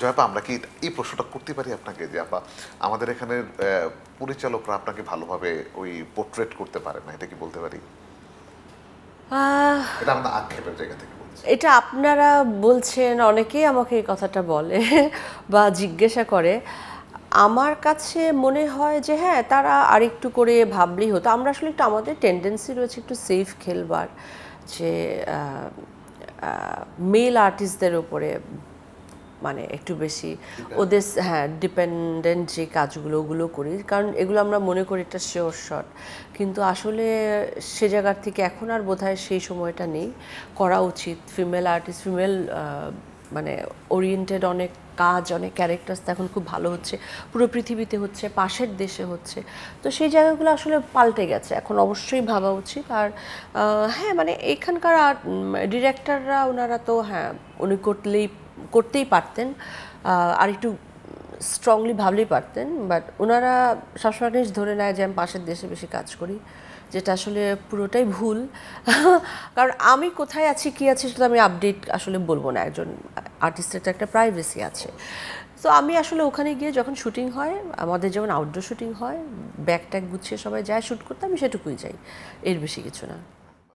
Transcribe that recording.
জয়াপা আমরা কি এই প্রশ্নটা করতে পারি আপনাকে যে আপা আমাদের এখানের পরিচালকরা আপনাকে ভালোভাবে ওই পোর্ট্রেট করতে পারে না, এটা কি বলতে পারি? এটা আমাদের আক্ষেপের জায়গা থেকে বলছি। এটা আপনারা বলছেন, অনেকেই আমাকে এই কথাটা বলে বা জিজ্ঞাসা করে। আমার কাছে মনে হয় যে হ্যাঁ, তারা আরেকটু করে ভাবলেই হতো। আমরা আসলে একটু, আমাদের টেন্ডেন্সি রয়েছে একটু সেফ খেলবার, যে মেল আর্টিস্টদের উপরে মানে একটু বেশি ওদের হ্যাঁ ডিপেন্ডেন্ট যে কাজগুলো ওগুলো করি, কারণ এগুলো আমরা মনে করি এটা শিওর শট, কিন্তু আসলে সে জায়গার থেকে এখন আর বোধহয় সেই সময়টা নেই, করা উচিত। ফিমেল আর্টিস্ট, ফিমেল মানে ওরিয়েন্টেড অনেক কাজ, অনেক ক্যারেক্টার্স এখন খুব ভালো হচ্ছে, পুরো পৃথিবীতে হচ্ছে, পাশের দেশে হচ্ছে। তো সেই জায়গাগুলো আসলে পাল্টে গেছে, এখন অবশ্যই ভাবা উচিত। আর হ্যাঁ মানে এখানকার ডিরেক্টররা ওনারা তো হ্যাঁ উনি করতেই পারতেন, আর একটু স্ট্রংলি ভাবলেই পারতেন, বাট ওনারা সবসময় জিনিস ধরে নেয় যে আমি পাশের দেশে বেশি কাজ করি, যেটা আসলে পুরোটাই ভুল। কারণ আমি কোথায় আছি কী আছি সেটা আমি আপডেট আসলে বলবো না, একজন আর্টিস্টের তো একটা প্রাইভেসি আছে। তো আমি আসলে ওখানে গিয়ে যখন শুটিং হয়, আমাদের যেমন আউটডোর শুটিং হয়, ব্যাগ ট্যাগ গুছিয়ে সবাই যায় শ্যুট করতে, আমি সেটুকুই যাই, এর বেশি কিছু না।